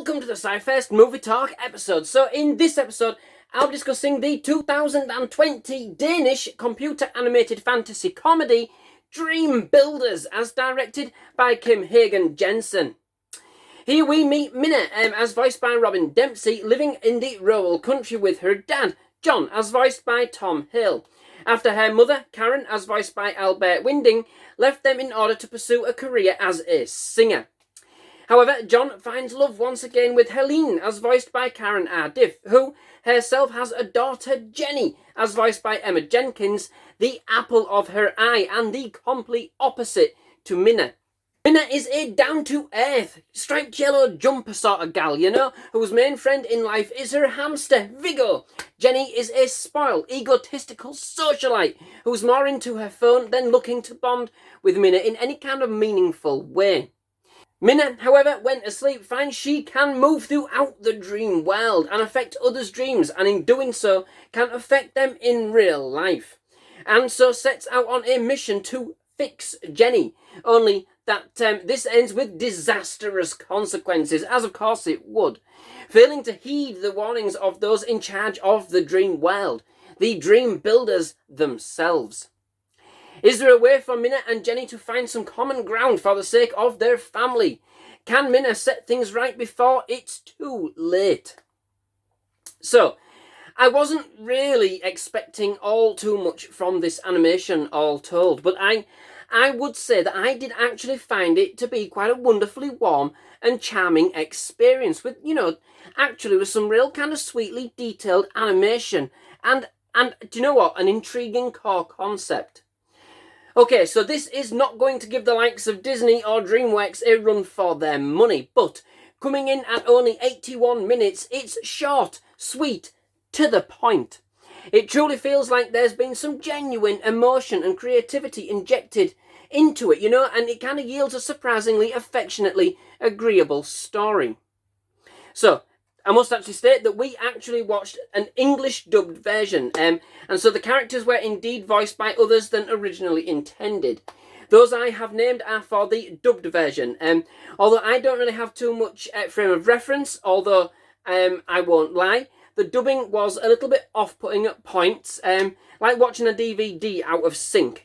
welcome to the SciFirst MovieTalk episode. So in this episode, I'll be discussing the 2020 Danish computer animated fantasy comedy Dreambuilders, as directed by Hagen Jensen. Here we meet Minna, as voiced by Robyn Dempsey, living in the rural country with her dad, John, as voiced by Tom Hill, after her mother, Karen, as voiced by Alberte Winding, left them in order to pursue a career as a singer. However, John finds love once again with Helene, as voiced by Karen Ardiff, who herself has a daughter, Jenny, as voiced by Emma Jenkins, the apple of her eye and the complete opposite to Minna. Minna is a down-to-earth, striped yellow jumper sort of gal, you know, whose main friend in life is her hamster, Viggo. Jenny is a spoiled, egotistical socialite who's more into her phone than looking to bond with Minna in any kind of meaningful way. Minna, however, when asleep, finds she can move throughout the dream world and affect others' dreams, and in doing so can affect them in real life. And so sets out on a mission to fix Jenny, only that this ends with disastrous consequences, as of course it would, failing to heed the warnings of those in charge of the dream world, the dream builders themselves. Is there a way for Minna and Jenny to find some common ground for the sake of their family? Can Minna set things right before it's too late? So, I wasn't really expecting all too much from this animation, all told, but I would say that I did actually find it to be quite a wonderfully warm and charming experience with, actually with some real kind of sweetly detailed animation and do you know what, an intriguing core concept. Okay, so this is not going to give the likes of Disney or DreamWorks a run for their money, but coming in at only 81 minutes, it's short, sweet, to the point. It truly feels like there's been some genuine emotion and creativity injected into it, and it kind of yields a surprisingly affectionately agreeable story. So, I must actually state that we actually watched an English dubbed version, and so the characters were indeed voiced by others than originally intended. Those I have named are for the dubbed version, although I don't really have too much frame of reference, although I won't lie, the dubbing was a little bit off-putting at points, like watching a DVD out of sync,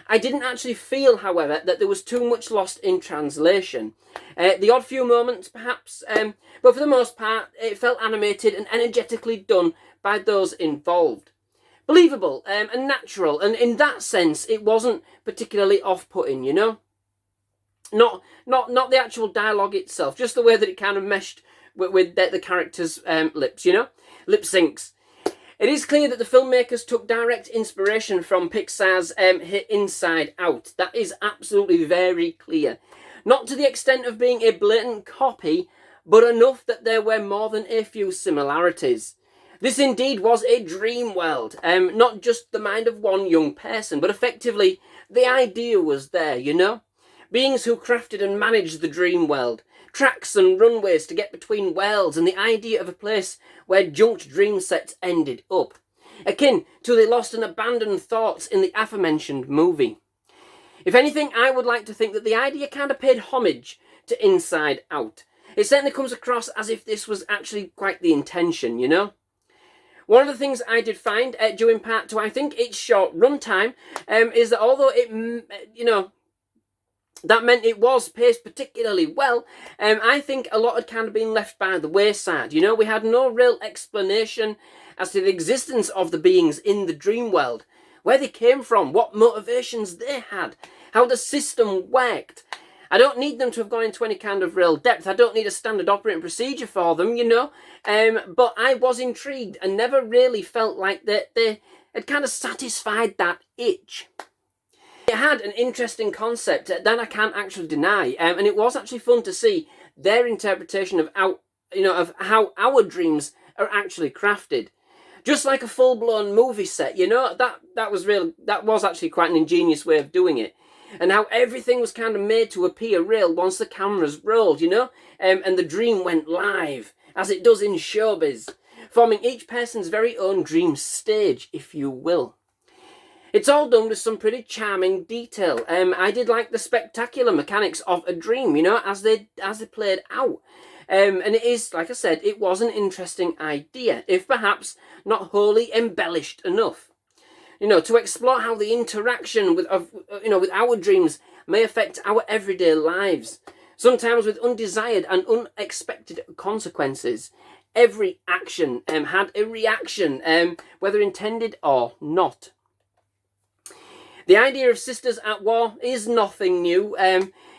I didn't actually feel, however, that there was too much lost in translation. The odd few moments, perhaps, but for the most part, it felt animated and energetically done by those involved. Believable and natural, and in that sense, it wasn't particularly off-putting, Not the actual dialogue itself, just the way that it kind of meshed with the characters' lips, lip syncs. It is clear that the filmmakers took direct inspiration from Pixar's hit Inside Out. That is absolutely very clear. Not to the extent of being a blatant copy, but enough that there were more than a few similarities. This indeed was a dream world, not just the mind of one young person, but effectively the idea was there, Beings who crafted and managed the dream world. Tracks and runways to get between worlds, and the idea of a place where junked dream sets ended up. Akin to the lost and abandoned thoughts in the aforementioned movie. If anything, I would like to think that the idea kind of paid homage to Inside Out. It certainly comes across as if this was actually quite the intention, One of the things I did find, due in part to, I think, its short runtime, is that although it, that meant it was paced particularly well, I think a lot had kind of been left by the wayside. We had no real explanation as to the existence of the beings in the dream world, where they came from, what motivations they had, how the system worked. I don't need them to have gone into any kind of real depth. I don't need a standard operating procedure for them, but I was intrigued and never really felt like they had kind of satisfied that itch. It had an interesting concept that I can't actually deny, and it was actually fun to see their interpretation of how our dreams are actually crafted. Just like a full-blown movie set, that was actually quite an ingenious way of doing it. And how everything was kind of made to appear real once the cameras rolled, and the dream went live, as it does in showbiz, forming each person's very own dream stage, if you will. It's all done with some pretty charming detail. I did like the spectacular mechanics of a dream, you know, as they played out. And it is, like I said, it was an interesting idea, if perhaps not wholly embellished enough. You know, to explore how the interaction with our dreams may affect our everyday lives, sometimes with undesired and unexpected consequences. Every action had a reaction, whether intended or not. The idea of sisters at war is nothing new.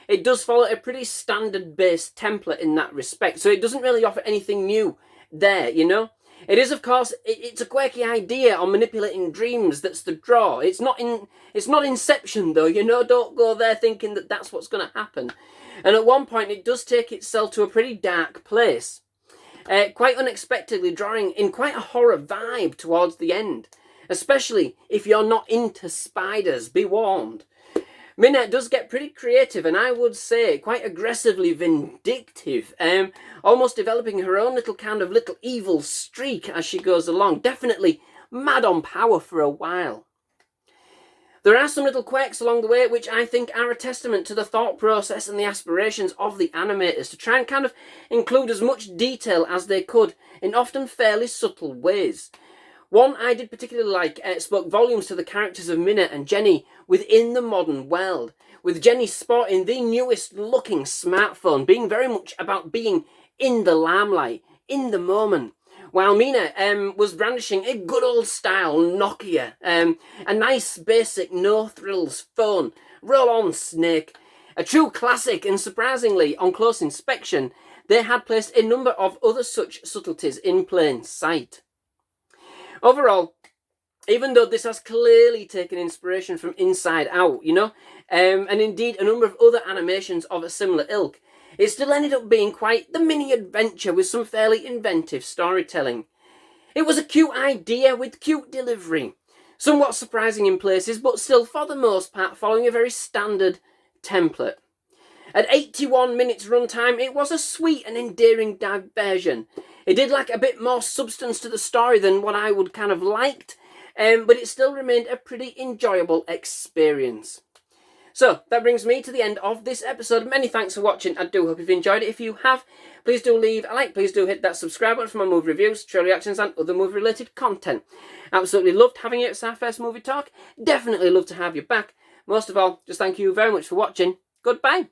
It does follow a pretty standard-based template in that respect, so it doesn't really offer anything new there, you know. It is, of course, it's a quirky idea on manipulating dreams that's the draw. It's not Inception, though, you know. Don't go there thinking that that's what's going to happen. And at one point, it does take itself to a pretty dark place, quite unexpectedly drawing in quite a horror vibe towards the end. Especially if you're not into spiders, be warned. Minette does get pretty creative, and I would say quite aggressively vindictive, almost developing her own little evil streak as she goes along. Definitely mad on power for a while. There are some little quirks along the way which I think are a testament to the thought process and the aspirations of the animators to try and kind of include as much detail as they could in often fairly subtle ways. One I did particularly like spoke volumes to the characters of Minna and Jenny within the modern world, with Jenny sporting the newest looking smartphone, being very much about being in the limelight, in the moment, while Minna was brandishing a good old style Nokia, a nice basic no thrills phone, roll on Snake, a true classic, and surprisingly on close inspection they had placed a number of other such subtleties in plain sight. Overall, even though this has clearly taken inspiration from Inside Out, you know, and indeed a number of other animations of a similar ilk, it still ended up being quite the mini-adventure with some fairly inventive storytelling. It was a cute idea with cute delivery, somewhat surprising in places, but still for the most part following a very standard template. At 81 minutes runtime, it was a sweet and endearing diversion. It did lack a bit more substance to the story than what I would kind of liked, but it still remained a pretty enjoyable experience. So, that brings me to the end of this episode. Many thanks for watching. I do hope you've enjoyed it. If you have, please do leave a like. Please do hit that subscribe button for my movie reviews, trailer reactions, and other movie-related content. Absolutely loved having you at SciFirst MovieTalk. Definitely love to have you back. Most of all, just thank you very much for watching. Goodbye.